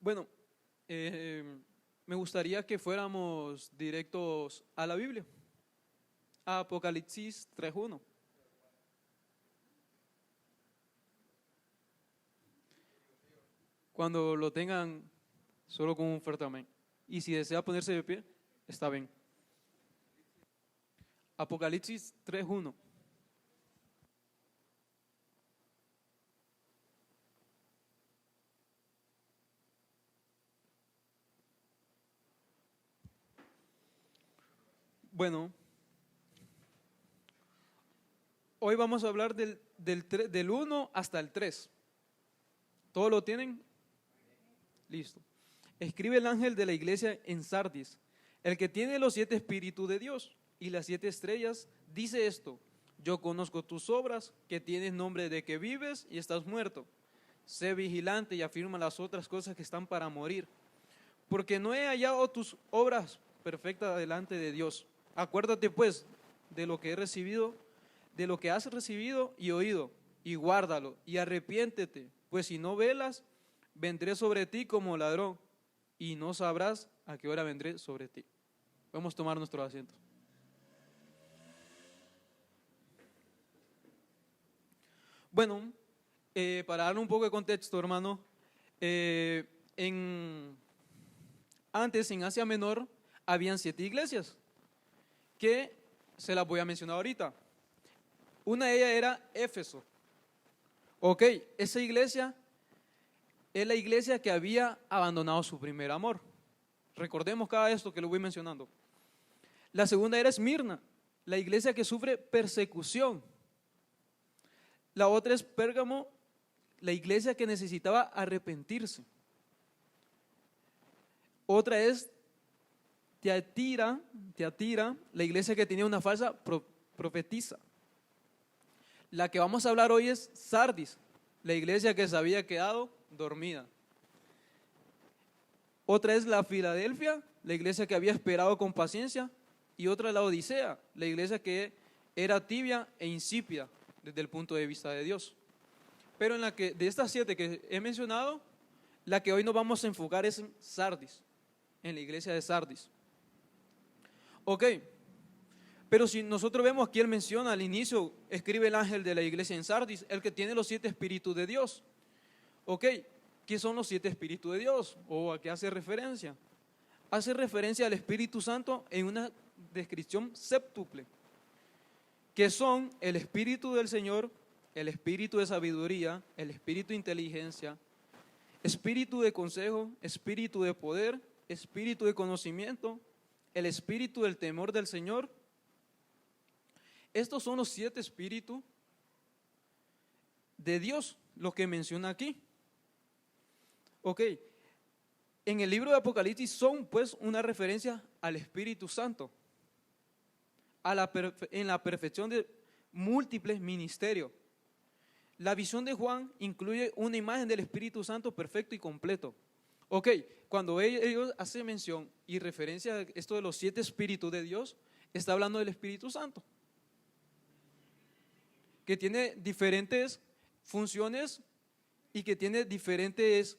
Bueno, me gustaría que fuéramos directos a la Biblia, a Apocalipsis 3:1. Cuando lo tengan, solo con un fuerte amén. Y si desea ponerse de pie, está bien. Apocalipsis 3:1. Bueno, hoy vamos a hablar del 1 hasta el 3. ¿Todo lo tienen? Listo. Escribe el ángel de la iglesia en Sardis, el que tiene los 7 espíritus de Dios y las 7 estrellas, dice esto: yo conozco tus obras, que tienes nombre de que vives y estás muerto. Sé vigilante y afirma las otras cosas que están para morir, porque no he hallado tus obras perfectas delante de Dios. Acuérdate pues de lo que he recibido, de lo que has recibido y oído, y guárdalo, y arrepiéntete, pues si no velas, vendré sobre ti como ladrón, y no sabrás a qué hora vendré sobre ti. Vamos a tomar nuestros asientos. Bueno, para darle un poco de contexto, hermano, antes en Asia Menor habían 7 iglesias, que se las voy a mencionar ahorita. Una de ellas era Éfeso. Ok, esa iglesia es la iglesia que había abandonado su primer amor. Recordemos cada esto que lo voy mencionando. La segunda era Esmirna, la iglesia que sufre persecución. La otra es Pérgamo, la iglesia que necesitaba arrepentirse. Otra es Tiatira, la iglesia que tenía una falsa profetisa. La que vamos a hablar hoy es Sardis, la iglesia que se había quedado dormida. Otra es la Filadelfia, la iglesia que había esperado con paciencia. Y otra es la Odisea, la iglesia que era tibia e insípida desde el punto de vista de Dios. Pero de estas 7 que he mencionado, la que hoy nos vamos a enfocar es en Sardis, en la iglesia de Sardis. Ok, pero si nosotros vemos aquí, él menciona al inicio, escribe el ángel de la iglesia en Sardis, el que tiene los 7 espíritus de Dios. Ok, ¿qué son los 7 espíritus de Dios? ¿O a qué hace referencia? Hace referencia al Espíritu Santo en una descripción séptuple, que son el Espíritu del Señor, el Espíritu de sabiduría, el Espíritu de inteligencia, Espíritu de consejo, Espíritu de poder, Espíritu de conocimiento, el Espíritu del temor del Señor. Estos son los 7 espíritus de Dios, lo que menciona aquí. Ok, en el libro de Apocalipsis son pues una referencia al Espíritu Santo, en la perfección de múltiples ministerios. La visión de Juan incluye una imagen del Espíritu Santo perfecto y completo. Ok, cuando ellos hacen mención y referencia a esto de los 7 espíritus de Dios, está hablando del Espíritu Santo, que tiene diferentes funciones y que tiene diferentes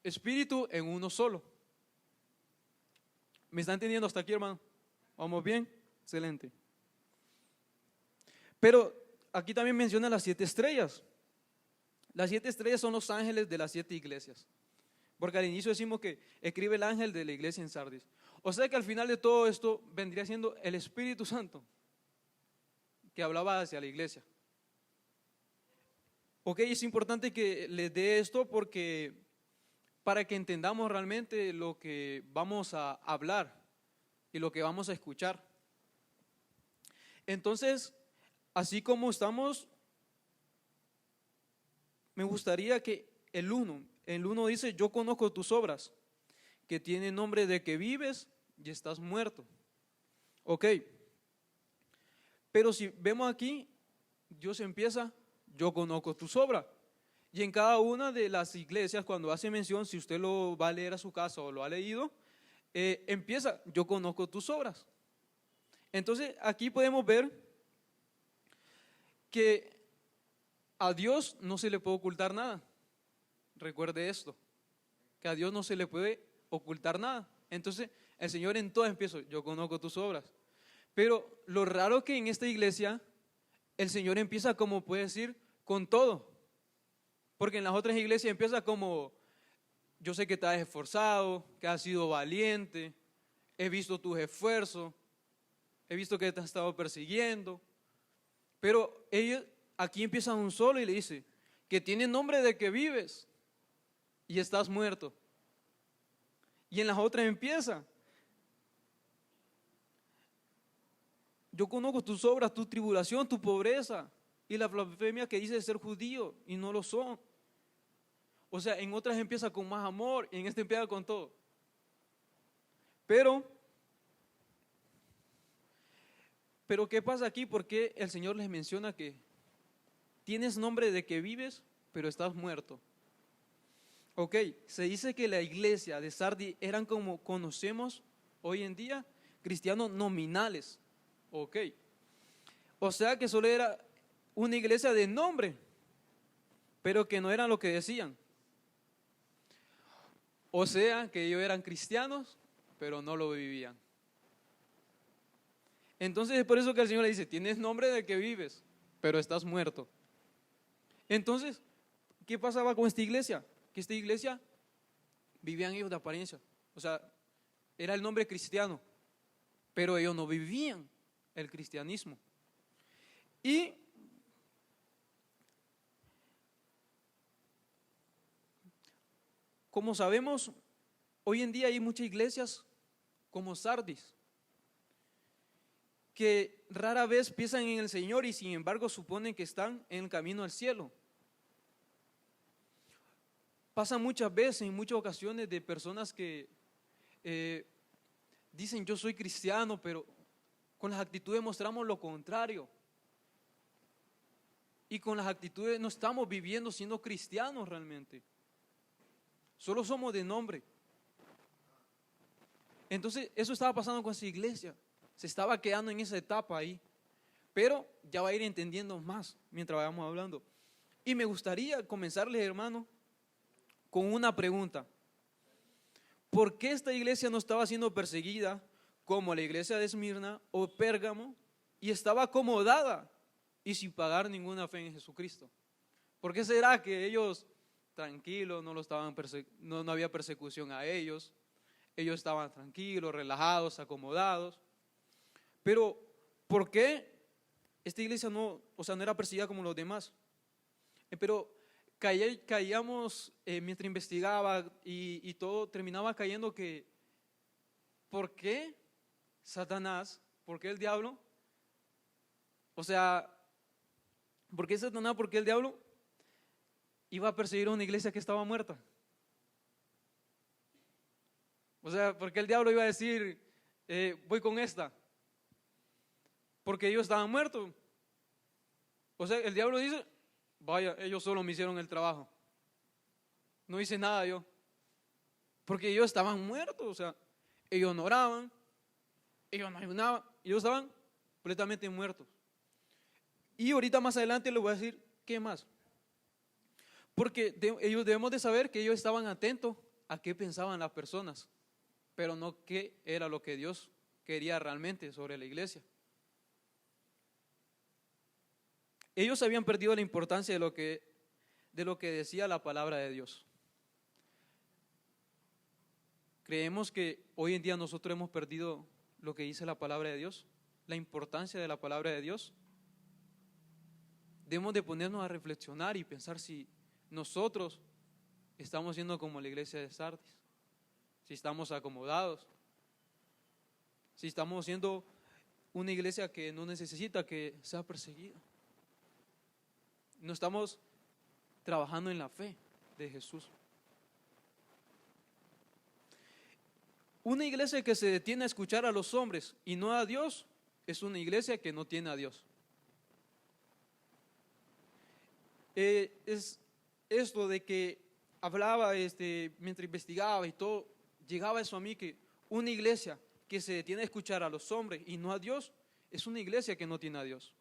espíritus en uno solo. ¿Me están entendiendo hasta aquí, hermano? ¿Vamos bien? Excelente. Pero aquí también menciona las 7 estrellas. Las 7 estrellas son los ángeles de las 7 iglesias. Porque al inicio decimos que escribe el ángel de la iglesia en Sardis. O sea que al final de todo esto vendría siendo el Espíritu Santo que hablaba hacia la iglesia. Ok, es importante que les dé esto porque para que entendamos realmente lo que vamos a hablar y lo que vamos a escuchar. Entonces, así como estamos, me gustaría que el 1 dice: yo conozco tus obras, que tiene nombre de que vives y estás muerto. Ok, pero si vemos aquí, Dios empieza: yo conozco tus obras. Y en cada una de las iglesias, cuando hace mención, si usted lo va a leer a su casa o lo ha leído, empieza: yo conozco tus obras. Entonces aquí podemos ver que a Dios no se le puede ocultar nada. Recuerde esto. que a Dios no se le puede ocultar nada. Entonces el Señor en todo empieza, yo conozco tus obras. Pero lo raro que en esta iglesia el Señor empieza, como puede decir, con todo. Porque en las otras iglesias empieza como, yo sé que te has esforzado, que has sido valiente, he visto tus esfuerzos, he visto que te has estado persiguiendo. Pero ellos aquí empiezan un solo y le dice, que tiene nombre de que vives y estás muerto. Y en las otras empieza, yo conozco tus obras, tu tribulación, tu pobreza y la blasfemia que dice de ser judío y no lo son. O sea, en otras empieza con más amor y en esta empieza con todo. Pero ¿qué pasa aquí? Porque el Señor les menciona que tienes nombre de que vives, pero estás muerto. Ok, se dice que la iglesia de Sardis eran como conocemos hoy en día, cristianos nominales. Ok, o sea que solo era una iglesia de nombre, pero que no eran lo que decían. O sea que ellos eran cristianos, pero no lo vivían. Entonces es por eso que el Señor le dice, tienes nombre de que vives, pero estás muerto. Entonces, ¿qué pasaba con esta iglesia? Que esta iglesia vivían ellos de apariencia. O sea, era el nombre cristiano, pero ellos no vivían el cristianismo. Y como sabemos, hoy en día hay muchas iglesias como Sardis, que rara vez piensan en el Señor y sin embargo suponen que están en el camino al cielo. Pasa muchas veces, en muchas ocasiones, de personas que dicen yo soy cristiano, pero con las actitudes mostramos lo contrario. Y con las actitudes no estamos viviendo siendo cristianos realmente. Solo somos de nombre. Entonces, eso estaba pasando con esa iglesia. Se estaba quedando en esa etapa ahí. Pero ya va a ir entendiendo más mientras vayamos hablando. Y me gustaría comenzarles, hermano, con una pregunta. ¿Por qué esta iglesia no estaba siendo perseguida como la iglesia de Esmirna o Pérgamo y estaba acomodada y sin pagar ninguna fe en Jesucristo? ¿Por qué será que ellos tranquilos, no había persecución a ellos? Ellos estaban tranquilos, relajados, acomodados. Pero ¿por qué esta iglesia no era perseguida como los demás? Pero caíamos, mientras investigaba y todo, terminaba cayendo que ¿por qué Satanás? ¿Por qué el diablo? O sea, ¿por qué Satanás? ¿Por qué el diablo iba a perseguir a una iglesia que estaba muerta? O sea, ¿por qué el diablo iba a decir, voy con esta? Porque ellos estaban muertos. O sea, el diablo dice, vaya, ellos solo me hicieron el trabajo. No hice nada yo. Porque ellos estaban muertos, o sea, ellos no oraban, ellos no ayunaban, ellos estaban completamente muertos. Y ahorita más adelante les voy a decir, ¿qué más? Porque ellos debemos de saber que ellos estaban atentos a qué pensaban las personas, pero no qué era lo que Dios quería realmente sobre la iglesia. Ellos habían perdido la importancia de lo que decía la palabra de Dios. Creemos que hoy en día nosotros hemos perdido lo que dice la palabra de Dios, la importancia de la palabra de Dios. Debemos de ponernos a reflexionar y pensar si nosotros estamos siendo como la iglesia de Sardis, si estamos acomodados, si estamos siendo una iglesia que no necesita que sea perseguida. No estamos trabajando en la fe de Jesús. Una iglesia que se detiene a escuchar a los hombres y no a Dios es una iglesia que no tiene a Dios. Es esto de que hablaba mientras investigaba y todo, llegaba eso a mí, que una iglesia que se detiene a escuchar a los hombres y no a Dios es una iglesia que no tiene a Dios.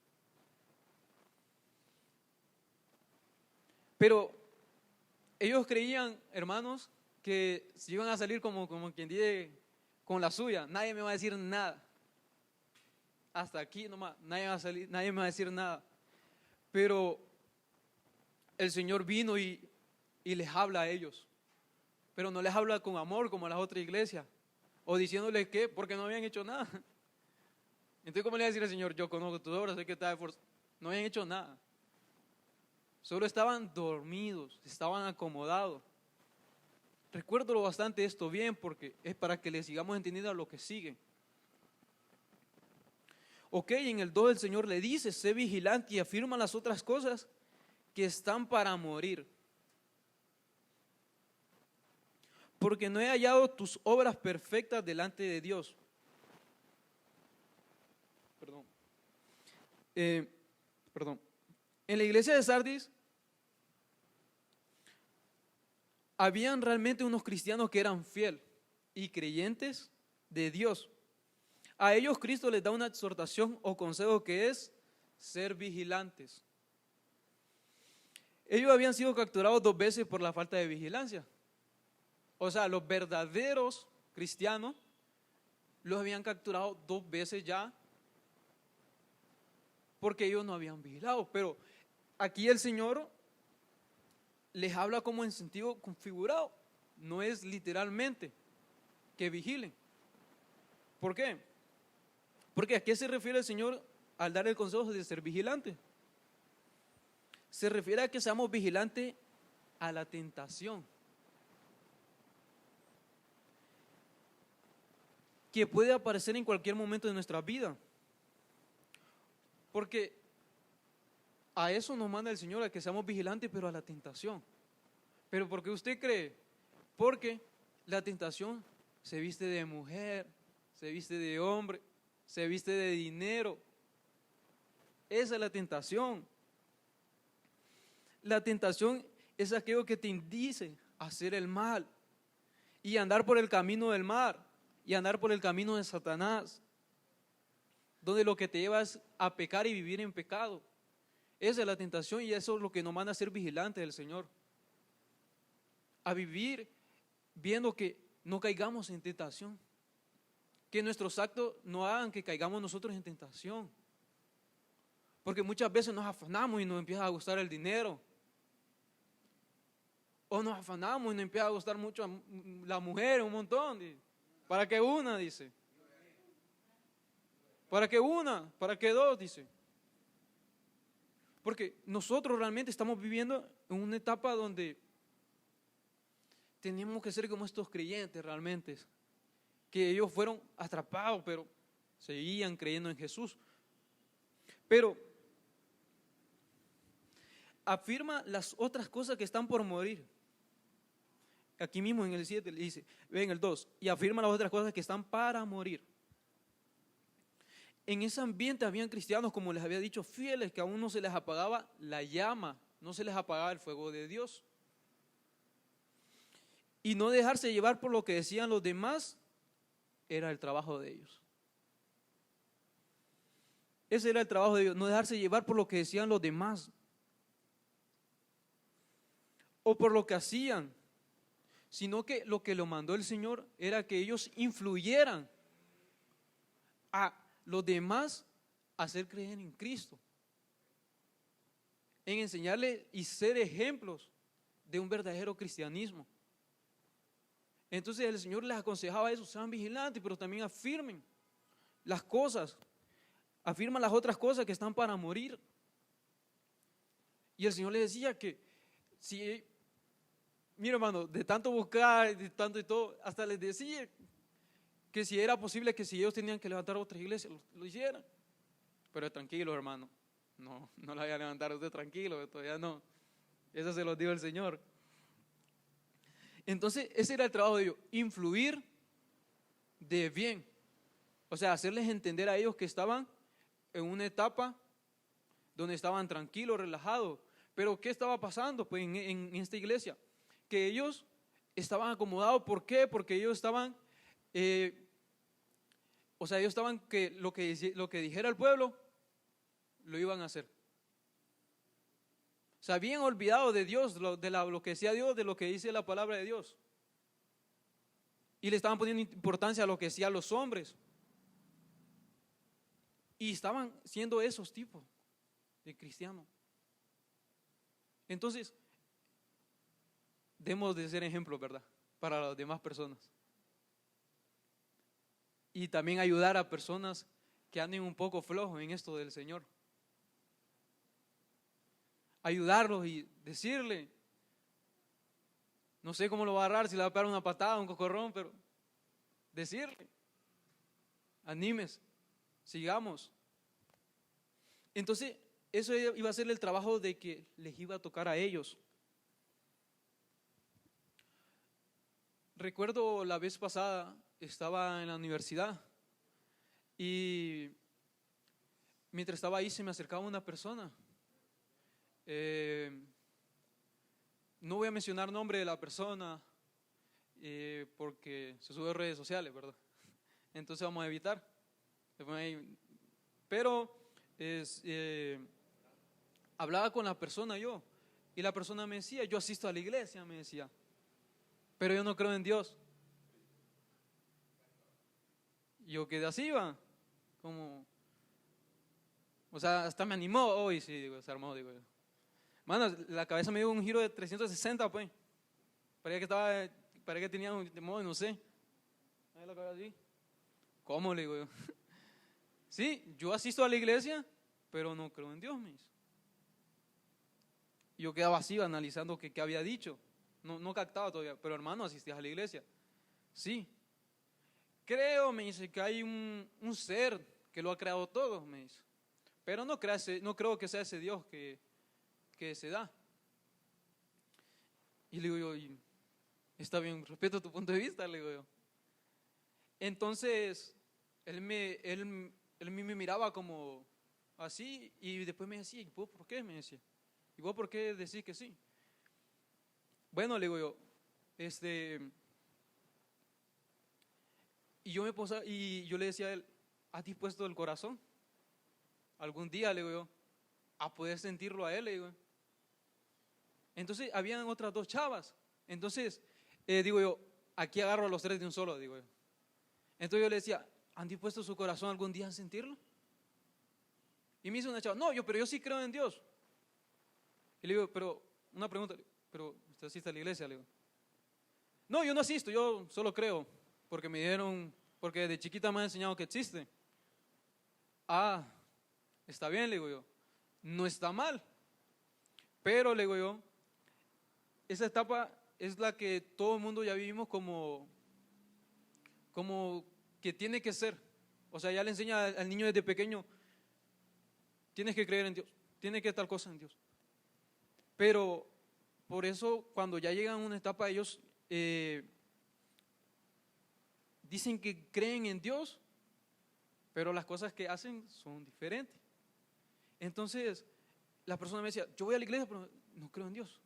Pero ellos creían, hermanos, que si iban a salir como quien dice con la suya, nadie me va a decir nada. Hasta aquí nomás, nadie va a salir, nadie me va a decir nada. Pero el Señor vino y les habla a ellos. Pero no les habla con amor como a las otras iglesias. O diciéndoles que porque no habían hecho nada. Entonces, ¿cómo le va a decir al Señor? Yo conozco tus obras, sé que estás esforzado. No habían hecho nada. Solo estaban dormidos, estaban acomodados. Recuérdalo bastante esto bien porque es para que le sigamos entendiendo a lo que sigue. Ok, en el 2 el Señor le dice, sé vigilante y afirma las otras cosas que están para morir. Porque no he hallado tus obras perfectas delante de Dios. Perdón. En la iglesia de Sardis habían realmente unos cristianos que eran fieles y creyentes de Dios. A ellos Cristo les da una exhortación o consejo que es ser vigilantes. Ellos habían sido capturados 2 veces por la falta de vigilancia. O sea, los verdaderos cristianos los habían capturado 2 veces ya porque ellos no habían vigilado. Pero aquí el Señor les habla como en sentido configurado, no es literalmente que vigilen. ¿Por qué? Porque ¿a qué se refiere el Señor al dar el consejo de ser vigilante? Se refiere a que seamos vigilantes a la tentación que puede aparecer en cualquier momento de nuestra vida. Porque a eso nos manda el Señor, a que seamos vigilantes, pero a la tentación. ¿Pero por qué usted cree? Porque la tentación se viste de mujer, se viste de hombre, se viste de dinero. Esa es la tentación. La tentación es aquello que te indice a hacer el mal y andar por el camino del mal y andar por el camino de Satanás, donde lo que te lleva es a pecar y vivir en pecado. Esa es la tentación y eso es lo que nos manda a ser vigilantes del Señor. A vivir viendo que no caigamos en tentación. Que nuestros actos no hagan que caigamos nosotros en tentación. Porque muchas veces nos afanamos y nos empieza a gustar el dinero. O nos afanamos y nos empieza a gustar mucho la mujer, un montón. ¿Para qué una? Dice. ¿Para qué una? ¿Para qué 2? Dice. Porque nosotros realmente estamos viviendo en una etapa donde tenemos que ser como estos creyentes realmente, que ellos fueron atrapados, pero seguían creyendo en Jesús. Pero afirma las otras cosas que están por morir. Aquí mismo en el 7 le dice, en el 2, y afirma las otras cosas que están para morir. En ese ambiente habían cristianos, como les había dicho, fieles, que aún no se les apagaba la llama, no se les apagaba el fuego de Dios. Y no dejarse llevar por lo que decían los demás era el trabajo de ellos. Ese era el trabajo de ellos, no dejarse llevar por lo que decían los demás o por lo que hacían, sino que lo que lo mandó el Señor era que ellos influyeran a los demás a hacer creer en Cristo, en enseñarles y ser ejemplos de un verdadero cristianismo. Entonces el Señor les aconsejaba eso, sean vigilantes, pero también afirmen las cosas, afirman las otras cosas que están para morir. Y el Señor les decía que si, mira hermano, de tanto buscar, de tanto y todo, hasta les decía que si era posible que si ellos tenían que levantar otra iglesia, lo hicieran. Pero tranquilo hermano, no la voy a levantar usted, tranquilo, todavía no. Eso se lo dijo el Señor. Entonces ese era el trabajo de ellos, influir de bien. O sea, hacerles entender a ellos que estaban en una etapa donde estaban tranquilos, relajados. Pero ¿qué estaba pasando pues en esta iglesia? Que ellos estaban acomodados. ¿Por qué? Porque ellos estaban, ellos estaban que lo que dijera el pueblo, lo iban a hacer. Se habían olvidado de Dios, lo que decía Dios, de lo que dice la palabra de Dios. y le estaban poniendo importancia a lo que decían los hombres. Y estaban siendo esos tipos de cristianos. Entonces, debemos de ser ejemplos, ¿verdad? Para las demás personas. Y también ayudar a personas que anden un poco flojos en esto del Señor. Ayudarlos y decirle, no sé cómo lo va a agarrar, si le va a pegar una patada, un cocorrón, pero decirle, anímese, sigamos. Entonces, eso iba a ser el trabajo de que les iba a tocar a ellos. Recuerdo la vez pasada, estaba en la universidad y mientras estaba ahí se me acercaba una persona. No voy a mencionar nombre de la persona porque se sube a redes sociales, ¿verdad? Entonces vamos a evitar. Pero hablaba con la persona yo y la persona me decía, yo asisto a la iglesia, me decía, pero yo no creo en Dios. Y yo quedé así, va, como, o sea, hasta me animó hoy, sí, digo, se armó, digo yo. Mano, la cabeza me dio un giro de 360, pues. Parecía que tenía un temor, no sé. Ahí la cabeza así. ¿Cómo? Le digo yo. Sí, yo asisto a la iglesia, pero no creo en Dios, me dice. Y yo quedaba así analizando qué había dicho. No captaba todavía, pero hermano, asistías a la iglesia. Sí. Creo, me dice, que hay un ser que lo ha creado todo, me dice. Pero no creo que sea ese Dios que se da. Y le digo yo, está bien, respeto tu punto de vista, le digo yo. Entonces, él me miraba como así y después me decía, ¿y vos por qué? Me decía, ¿y vos por qué decís que sí? Bueno, le digo yo, y yo le decía a él, ¿has dispuesto el corazón? Algún día, le digo yo, a poder sentirlo a él, le digo. Entonces, habían otras dos chavas. Entonces, digo yo, aquí agarro a los tres de un solo, digo yo. Entonces yo le decía, ¿han dispuesto su corazón algún día a sentirlo? Y me hizo una chava, no, pero yo sí creo en Dios. Y le digo, pero, una pregunta, pero ¿usted asiste a la iglesia? Le digo, no, yo no asisto, yo solo creo, porque de chiquita me han enseñado que existe. Ah, está bien, le digo yo, no está mal, pero le digo yo, esa etapa es la que todo el mundo ya vivimos como que tiene que ser. O sea, ya le enseña al niño desde pequeño, tienes que creer en Dios, tienes que tal cosa en Dios. Pero por eso cuando ya llegan a una etapa ellos dicen que creen en Dios, pero las cosas que hacen son diferentes. Entonces la persona me decía, yo voy a la iglesia pero no creo en Dios.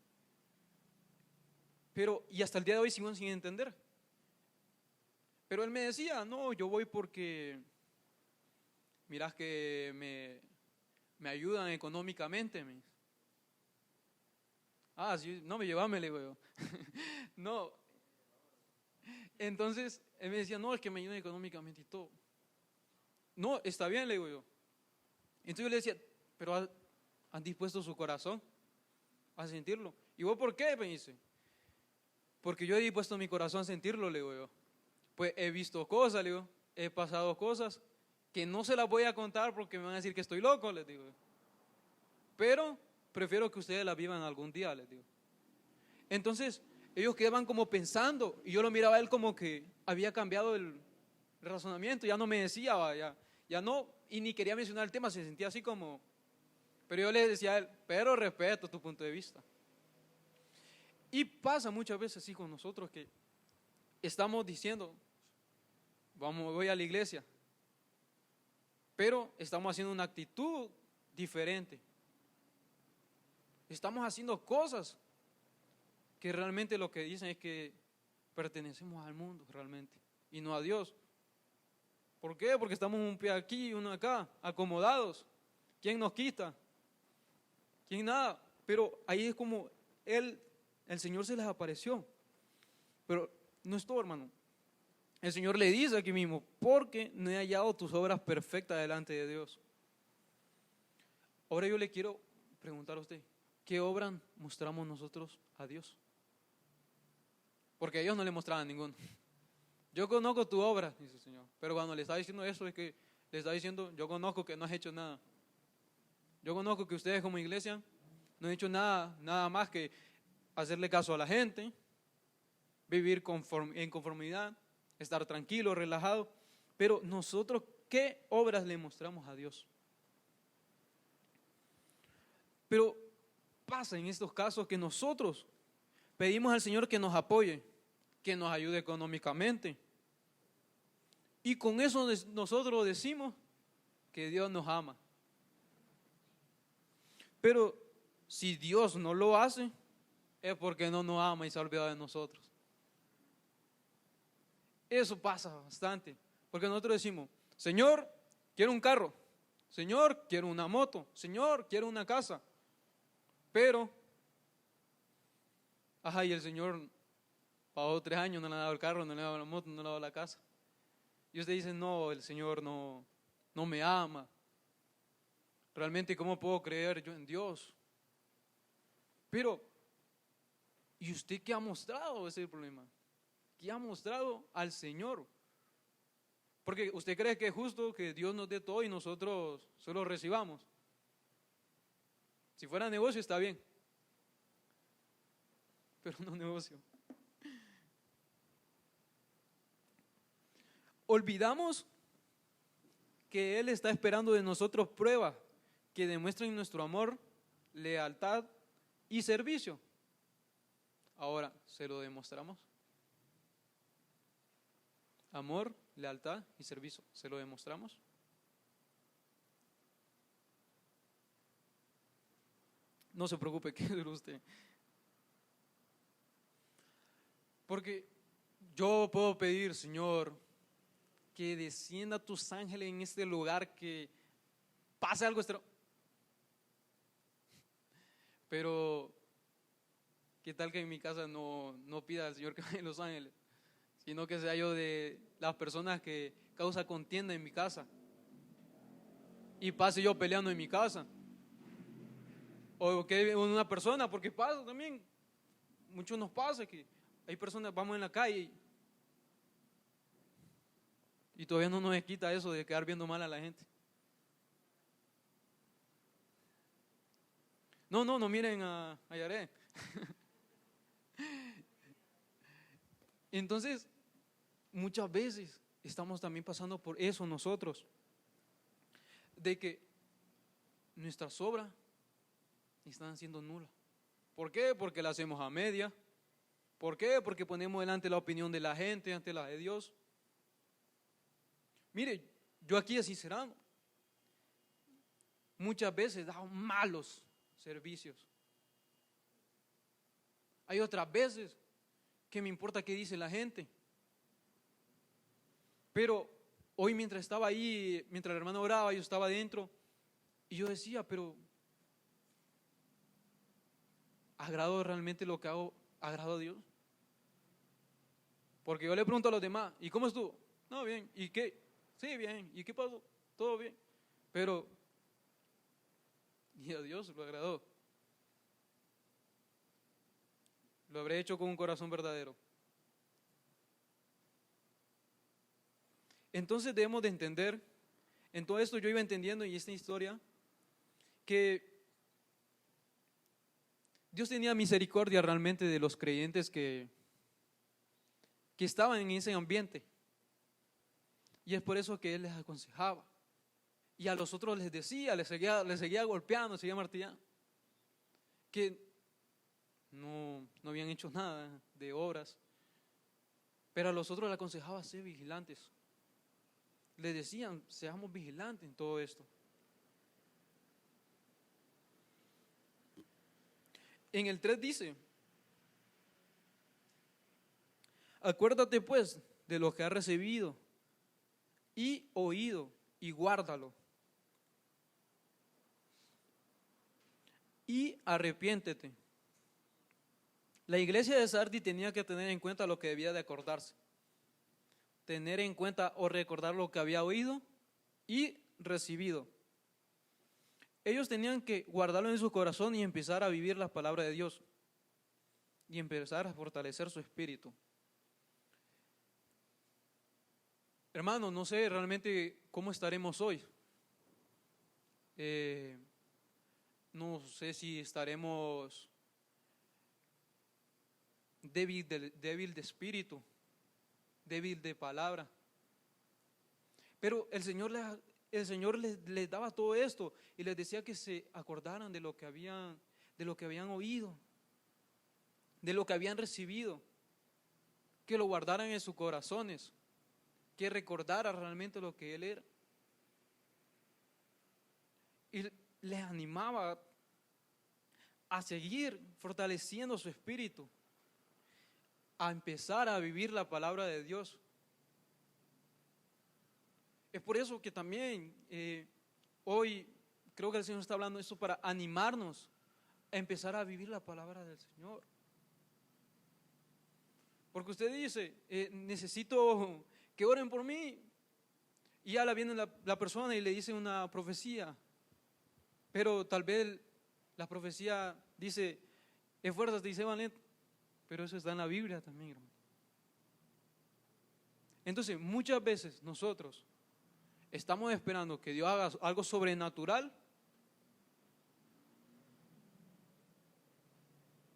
Y hasta el día de hoy sigo sin entender. Pero él me decía, no, yo voy porque mirás que me ayudan económicamente. Ah, sí, no, llévame, le digo yo. No. Entonces, él me decía, no, es que me ayudan económicamente y todo. No, está bien, le digo yo. Entonces yo le decía, pero ¿han dispuesto su corazón a sentirlo? ¿Y vos por qué? Me dice. Porque yo he dispuesto mi corazón a sentirlo, le digo yo. Pues he visto cosas, le digo, he pasado cosas que no se las voy a contar porque me van a decir que estoy loco, les digo. Pero prefiero que ustedes la vivan algún día, les digo. Entonces, ellos quedaban como pensando, y yo lo miraba a él como que había cambiado el razonamiento, ya no me decía, ya no, y ni quería mencionar el tema, se sentía así como, pero yo le decía a él, pero respeto tu punto de vista. Y pasa muchas veces así con nosotros que estamos diciendo, voy a la iglesia, pero estamos haciendo una actitud diferente. Estamos haciendo cosas que realmente lo que dicen es que pertenecemos al mundo realmente y no a Dios. ¿Por qué? Porque estamos un pie aquí y uno acá, acomodados. ¿Quién nos quita? ¿Quién nada? Pero ahí es como el Señor se les apareció. Pero no es todo, hermano. El Señor le dice aquí mismo, porque no he hallado tus obras perfectas delante de Dios. Ahora yo le quiero preguntar a usted, ¿qué obra mostramos nosotros a Dios? Porque ellos no le mostraban ninguna. Yo conozco tu obra, dice el Señor. Pero cuando le está diciendo eso es que le está diciendo, yo conozco que no has hecho nada. Yo conozco que ustedes como iglesia no han hecho nada más que hacerle caso a la gente, vivir en conformidad, estar tranquilo, relajado. Pero nosotros, ¿qué obras le mostramos a Dios? Pero pasa en estos casos que nosotros pedimos al Señor que nos apoye, que nos ayude económicamente. Y con eso nosotros decimos que Dios nos ama. Pero si Dios no lo hace, es porque no nos ama y se ha olvidado de nosotros. Eso pasa bastante. Porque nosotros decimos, Señor, quiero un carro. Señor, quiero una moto. Señor, quiero una casa. Pero, y el Señor pasó 3 años, no le ha dado el carro, no le ha dado la moto, no le ha dado la casa. Y usted dice, no, el Señor no me ama. Realmente, ¿cómo puedo creer yo en Dios? Pero, ¿y usted qué ha mostrado? Ese es el problema. ¿Qué ha mostrado al Señor? Porque usted cree que es justo que Dios nos dé todo y nosotros solo recibamos. Si fuera negocio está bien, pero no negocio. Olvidamos que Él está esperando de nosotros pruebas que demuestren nuestro amor, lealtad y servicio. Ahora, ¿se lo demostramos? Amor, lealtad y servicio, ¿se lo demostramos? No se preocupe, que es usted. Porque yo puedo pedir, Señor, que descienda tus ángeles en este lugar, que pase algo extraño. Pero, ¿qué tal que en mi casa no pida al Señor que vaya en los ángeles? Sino que sea yo de las personas que causa contienda en mi casa. Y pase yo peleando en mi casa. O que una persona, porque pasa también, mucho nos pasa que hay personas, vamos en la calle y todavía no nos quita eso de quedar viendo mal a la gente. No miren a Yaré. Entonces, muchas veces estamos también pasando por eso nosotros, de que nuestras obras están siendo nulas. ¿Por qué? Porque las hacemos a media. ¿Por qué? Porque ponemos delante la opinión de la gente ante la de Dios. Mire, yo aquí así será. Muchas veces he dado malos servicios. Hay otras veces que me importa qué dice la gente. Pero hoy mientras estaba ahí, mientras el hermano oraba, yo estaba adentro y yo decía, pero ¿agrado realmente lo que hago? ¿Agrado a Dios? Porque yo le pregunto a los demás, ¿y cómo estuvo? No, bien. ¿Y qué? Sí, bien. ¿Y qué pasó? Todo bien. Pero, y a Dios lo agradó. Lo habré hecho con un corazón verdadero. Entonces debemos de entender, en todo esto yo iba entendiendo en esta historia, que Dios tenía misericordia realmente de los creyentes que estaban en ese ambiente. Y es por eso que Él les aconsejaba. Y a los otros les decía, les seguía golpeando, seguía martillando, que no habían hecho nada de obras. Pero a los otros les aconsejaba ser vigilantes. Les decían, seamos vigilantes en todo esto. En el 3 dice, acuérdate pues de lo que has recibido y oído y guárdalo. Y arrepiéntete. La iglesia de Sardis tenía que tener en cuenta lo que debía de acordarse. tener en cuenta o recordar lo que había oído y recibido. Ellos tenían que guardarlo en su corazón y empezar a vivir la palabra de Dios y empezar a fortalecer su espíritu. Hermano, no sé realmente cómo estaremos hoy. No sé si estaremos débil de espíritu, débil de palabra. Pero el Señor les daba todo esto y les decía que se acordaran de lo que habían oído, de lo que habían recibido, que lo guardaran en sus corazones, que recordara realmente lo que Él era. Y les animaba a seguir fortaleciendo su espíritu, a empezar a vivir la palabra de Dios. Es por eso que también hoy creo que el Señor está hablando de eso para animarnos a empezar a vivir la palabra del Señor. Porque usted dice, necesito que oren por mí. Y ya la viene la persona y le dice una profecía. Pero tal vez la profecía dice, esfuérzate y sé valiente. Pero eso está en la Biblia también, hermano. Entonces, muchas veces nosotros estamos esperando que Dios haga algo sobrenatural.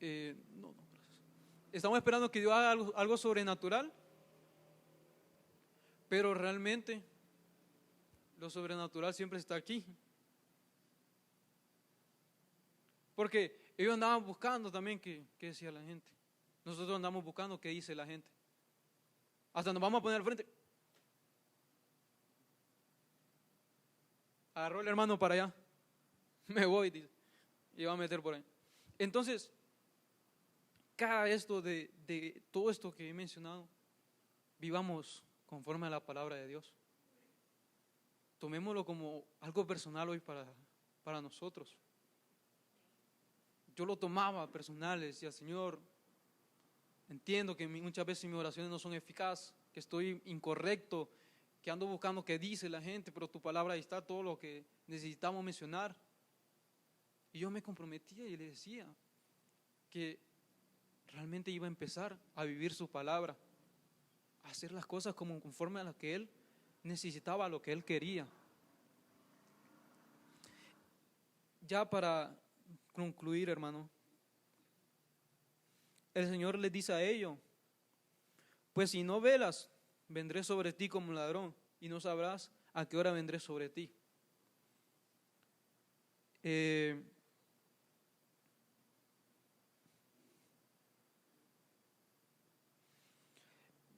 No, gracias. Estamos esperando que Dios haga algo sobrenatural, pero realmente lo sobrenatural siempre está aquí. Porque ellos andaban buscando también qué decía la gente. Nosotros andamos buscando qué dice la gente. Hasta nos vamos a poner al frente. Agarró el hermano para allá. Me voy, dice. Y va a meter por ahí. Entonces, cada esto de todo esto que he mencionado, vivamos conforme a la palabra de Dios. Tomémoslo como algo personal hoy para nosotros. Yo lo tomaba personal, decía, Señor, entiendo que muchas veces mis oraciones no son eficaces, que estoy incorrecto, que ando buscando qué dice la gente, pero tu palabra ahí está todo lo que necesitamos mencionar. Y yo me comprometía y le decía que realmente iba a empezar a vivir su palabra, a hacer las cosas como conforme a lo que Él necesitaba, a lo que Él quería. Ya para concluir, hermano, el Señor les dice a ellos, pues si no velas, vendré sobre ti como ladrón y no sabrás a qué hora vendré sobre ti.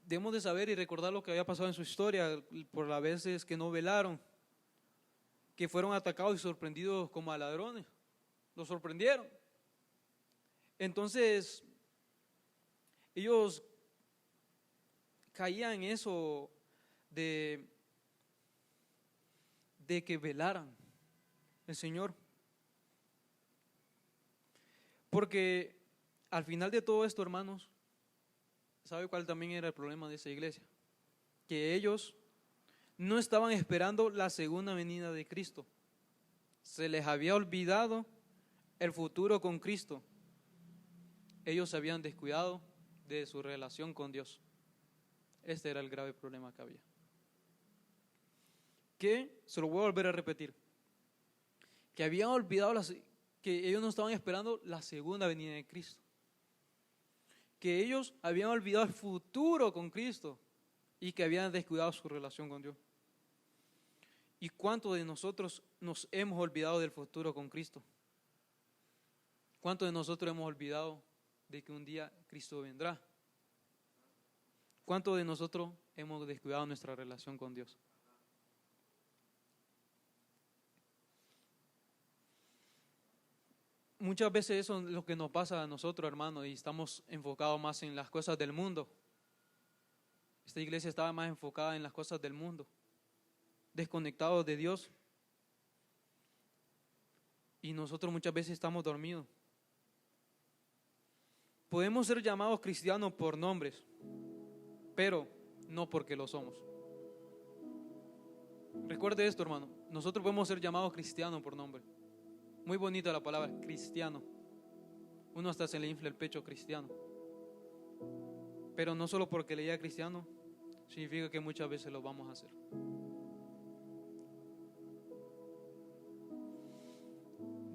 Debemos de saber y recordar lo que había pasado en su historia por las veces que no velaron, que fueron atacados y sorprendidos como a ladrones. Los sorprendieron. Entonces, ellos caían en eso de que velaran el Señor. Porque al final de todo esto, hermanos, ¿sabe cuál también era el problema de esa iglesia? Que ellos no estaban esperando la segunda venida de Cristo. Se les había olvidado el futuro con Cristo. Ellos se habían descuidado de su relación con Dios. Este era el grave problema que había. Que, se lo voy a volver a repetir, que habían olvidado que ellos no estaban esperando la segunda venida de Cristo. Que ellos habían olvidado el futuro con Cristo y que habían descuidado su relación con Dios. ¿Y cuántos de nosotros nos hemos olvidado del futuro con Cristo? ¿Cuántos de nosotros hemos olvidado de que un día Cristo vendrá? ¿Cuántos de nosotros hemos descuidado nuestra relación con Dios? Muchas veces eso es lo que nos pasa a nosotros, hermanos, y estamos enfocados más en las cosas del mundo. Esta iglesia estaba más enfocada en las cosas del mundo, desconectados de Dios. Y nosotros muchas veces estamos dormidos. Podemos ser llamados cristianos por nombres, pero no porque lo somos. Recuerde esto, hermano, nosotros podemos ser llamados cristianos por nombre. Muy bonita la palabra, cristiano. Uno hasta se le infla el pecho, cristiano. Pero no solo porque le diga cristiano, significa que muchas veces lo vamos a hacer.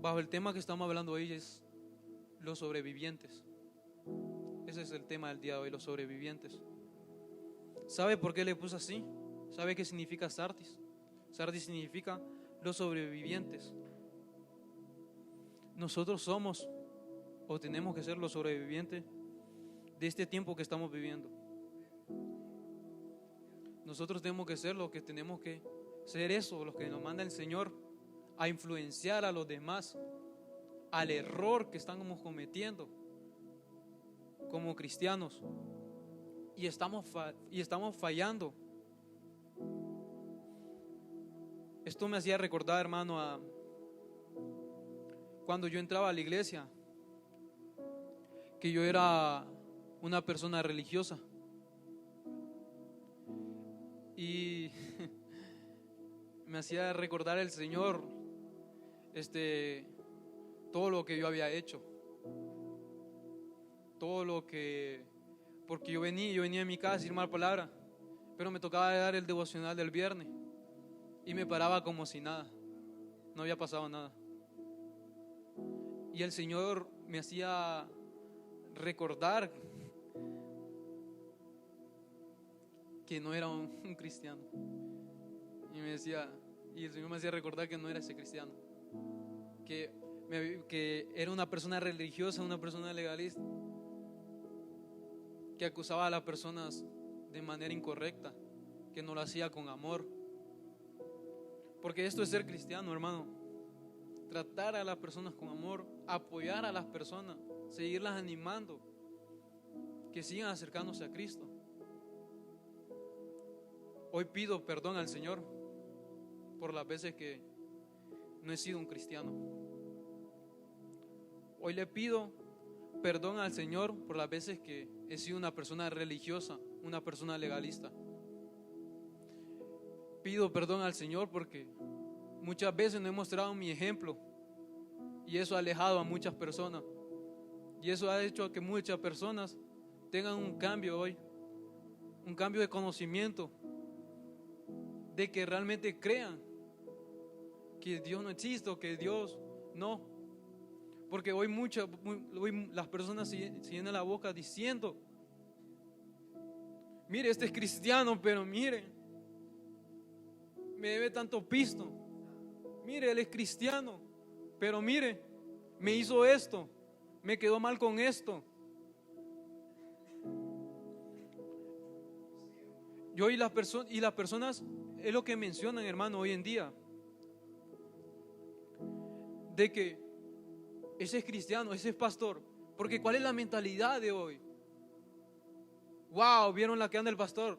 Bajo el tema que estamos hablando hoy es los sobrevivientes. Ese es el tema del día de hoy, los sobrevivientes. ¿Sabe por qué le puse así? ¿Sabe qué significa Sardis? Sardis significa los sobrevivientes. Nosotros somos o tenemos que ser los sobrevivientes de este tiempo que estamos viviendo. Nosotros tenemos que ser los que tenemos que ser eso, los que nos manda el Señor a influenciar a los demás al error que estamos cometiendo como cristianos y estamos fallando. Esto me hacía recordar, hermano, a cuando yo entraba a la iglesia, que yo era una persona religiosa y me hacía recordar el Señor todo lo que yo había hecho, todo lo que, porque yo venía a mi casa a decir mal palabra, pero me tocaba dar el devocional del viernes y me paraba como si nada, no había pasado nada. Y el Señor me hacía recordar que no era un cristiano. Y el Señor me hacía recordar que no era ese cristiano, que era una persona religiosa, una persona legalista, que acusaba a las personas de manera incorrecta, que no lo hacía con amor. Porque esto es ser cristiano, hermano. Tratar a las personas con amor, apoyar a las personas, seguirlas animando, que sigan acercándose a Cristo. Hoy pido perdón al Señor por las veces que no he sido un cristiano. Hoy le pido perdón al Señor por las veces que he sido una persona religiosa, una persona legalista. Pido perdón al Señor porque muchas veces no he mostrado mi ejemplo y eso ha alejado a muchas personas, y eso ha hecho que muchas personas tengan un cambio hoy, un cambio de conocimiento, de que realmente crean que Dios no existe o que Dios no. Porque hoy las personas se llenan la boca diciendo: mire, este es cristiano, pero mire, me debe tanto pisto. Mire, él es cristiano, pero mire, me hizo esto, me quedó mal con esto. Y las personas es lo que mencionan, hermano, hoy en día, de que ese es cristiano, ese es pastor. Porque ¿cuál es la mentalidad de hoy? Wow, ¿vieron la que anda el pastor?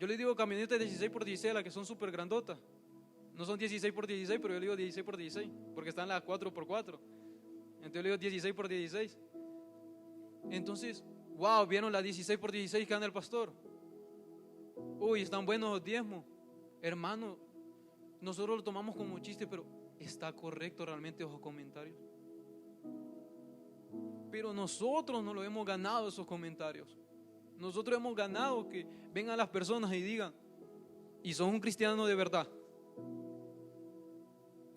Yo le digo camionetas 16x16, las que son súper grandotas. No son 16x16, pero yo le digo 16x16, porque están las 4x4. Entonces yo le digo 16x16. Entonces, wow, ¿vieron las 16x16 que anda el pastor? Uy, están buenos los diezmos. Hermano, nosotros lo tomamos como chiste, pero ¿está correcto realmente esos comentarios? Pero nosotros no lo hemos ganado esos comentarios. Nosotros hemos ganado que vengan las personas y digan: ¿y sos un cristiano de verdad?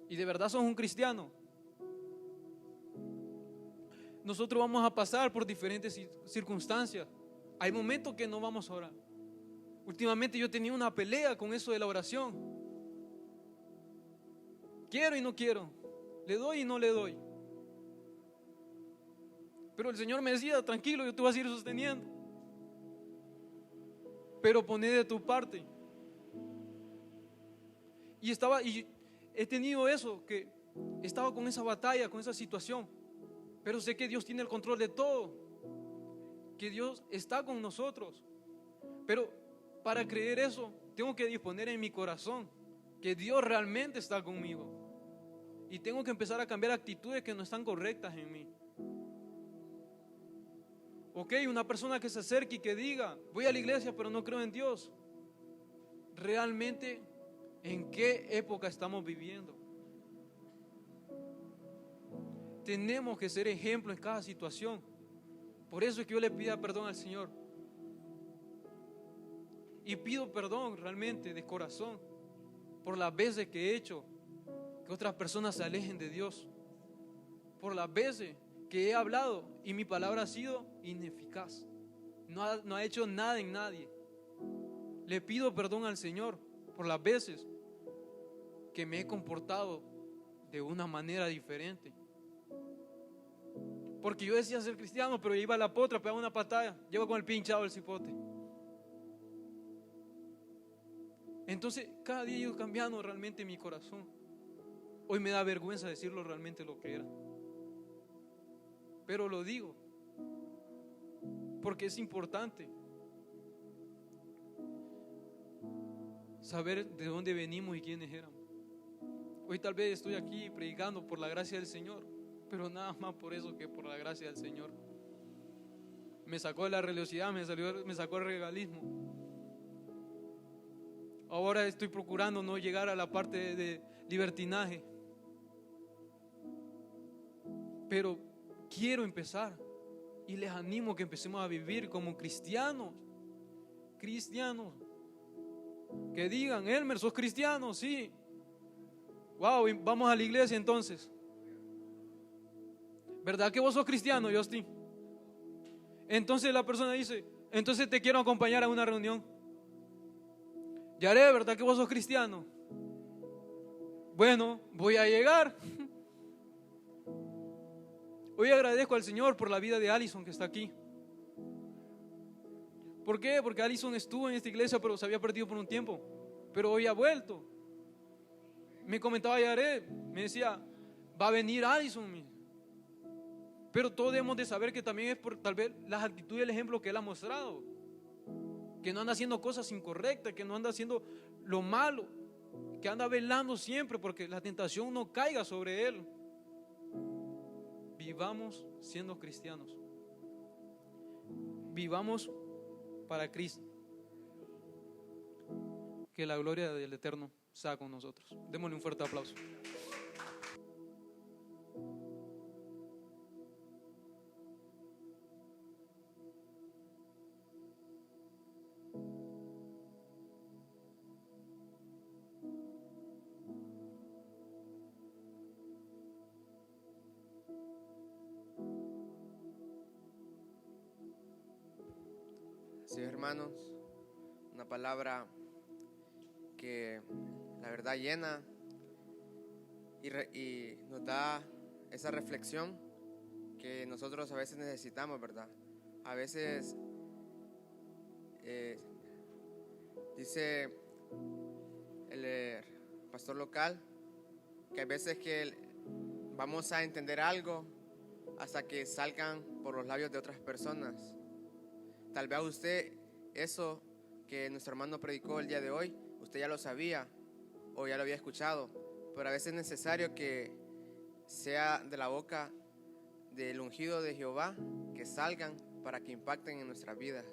¿Y de verdad sos un cristiano? Nosotros vamos a pasar por diferentes circunstancias. Hay momentos que no vamos a orar. Últimamente yo tenía una pelea con eso de la oración. Quiero y no quiero, le doy y no le doy. Pero el Señor me decía: tranquilo, yo te voy a seguir sosteniendo, pero poné de tu parte. Y he tenido eso, que estaba con esa batalla, con esa situación, pero sé que Dios tiene el control de todo, que Dios está con nosotros. Pero para creer eso, tengo que disponer en mi corazón que Dios realmente está conmigo, y tengo que empezar a cambiar actitudes que no están correctas en mí. Ok, una persona que se acerque y que diga, voy a la iglesia pero no creo en Dios. Realmente, ¿en qué época estamos viviendo? Tenemos que ser ejemplo en cada situación. Por eso es que yo le pido perdón al Señor. Y pido perdón realmente de corazón por las veces que he hecho que otras personas se alejen de Dios. Por las veces que he hablado y mi palabra ha sido ineficaz. No ha hecho nada en nadie. Le pido perdón al Señor por las veces que me he comportado de una manera diferente. Porque yo decía ser cristiano, pero iba a la potra, pegaba una patada, llevo con el pie hinchado el cipote. Entonces, cada día he ido cambiando realmente mi corazón. Hoy me da vergüenza decirlo realmente lo que era. Pero lo digo, porque es importante saber de dónde venimos y quiénes éramos. Hoy tal vez estoy aquí predicando por la gracia del Señor, pero nada más por eso que por la gracia del Señor. Me sacó de la religiosidad, me sacó el regalismo. Ahora estoy procurando no llegar a la parte de libertinaje, pero quiero empezar y les animo que empecemos a vivir como cristianos. Que digan, Elmer, ¿sos cristiano? Sí. Wow, vamos a la iglesia entonces. ¿Verdad que vos sos cristiano, Justin? Entonces la persona dice, entonces te quiero acompañar a una reunión. Yaré, ¿verdad que vos sos cristiano? Bueno, voy a llegar. Hoy agradezco al Señor por la vida de Allison que está aquí. ¿Por qué? Porque Allison estuvo en esta iglesia pero se había perdido por un tiempo, pero hoy ha vuelto. Me comentaba Yaré, me decía, va a venir Allison. Pero todos debemos de saber que también es por tal vez las actitudes y el ejemplo que él ha mostrado, que no anda haciendo cosas incorrectas, que no anda haciendo lo malo, que anda velando siempre porque la tentación no caiga sobre él. Vivamos siendo cristianos, vivamos para Cristo, que la gloria del Eterno sea con nosotros. Démosle un fuerte aplauso. Sí, hermanos, una palabra que la verdad llena y nos da esa reflexión que nosotros a veces necesitamos, ¿verdad? A veces dice el pastor local que hay veces que vamos a entender algo hasta que salgan por los labios de otras personas. Tal vez usted eso que nuestro hermano predicó el día de hoy, usted ya lo sabía o ya lo había escuchado, pero a veces es necesario que sea de la boca del ungido de Jehová, que salgan para que impacten en nuestras vidas.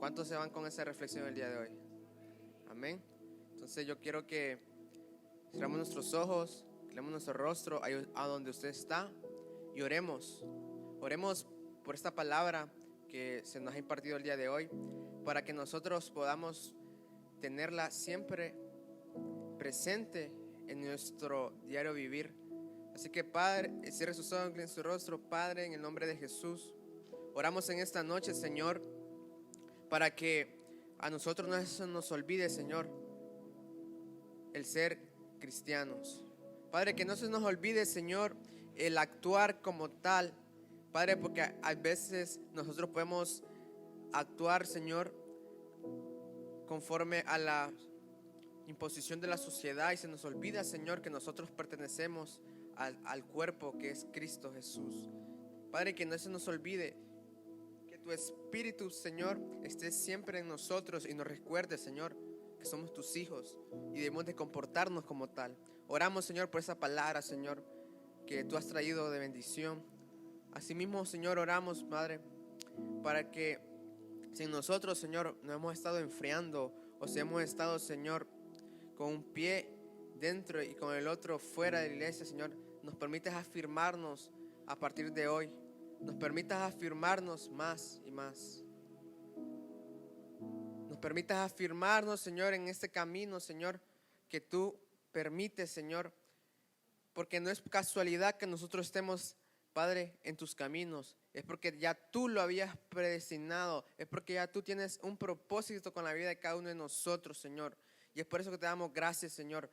¿Cuántos se van con esa reflexión el día de hoy? Amén. Entonces yo quiero que cerramos nuestros ojos, miremos nuestro rostro a donde usted está y oremos por esta palabra que se nos ha impartido el día de hoy, para que nosotros podamos tenerla siempre presente en nuestro diario vivir. Así que Padre, cierre sus ojos, incline su rostro. Padre, en el nombre de Jesús, oramos en esta noche, Señor, para que a nosotros no se nos olvide, Señor, el ser cristianos. Padre, que no se nos olvide, Señor, el actuar como tal, Padre, porque a veces nosotros podemos actuar, Señor, conforme a la imposición de la sociedad y se nos olvida, Señor, que nosotros pertenecemos al cuerpo que es Cristo Jesús. Padre, que no se nos olvide que tu Espíritu, Señor, esté siempre en nosotros y nos recuerde, Señor, que somos tus hijos y debemos de comportarnos como tal. Oramos, Señor, por esa palabra, Señor, que tú has traído de bendición. Asimismo, Señor, oramos, Padre, para que si nosotros, Señor, nos hemos estado enfriando o si hemos estado, Señor, con un pie dentro y con el otro fuera de la iglesia, Señor, nos permitas afirmarnos a partir de hoy. Nos permitas afirmarnos más y más. Nos permitas afirmarnos, Señor, en este camino, Señor, que tú permites, Señor, porque no es casualidad que nosotros estemos, Padre, en tus caminos. Es porque ya tú lo habías predestinado. Es porque ya tú tienes un propósito con la vida de cada uno de nosotros, Señor. Y es por eso que te damos gracias, Señor.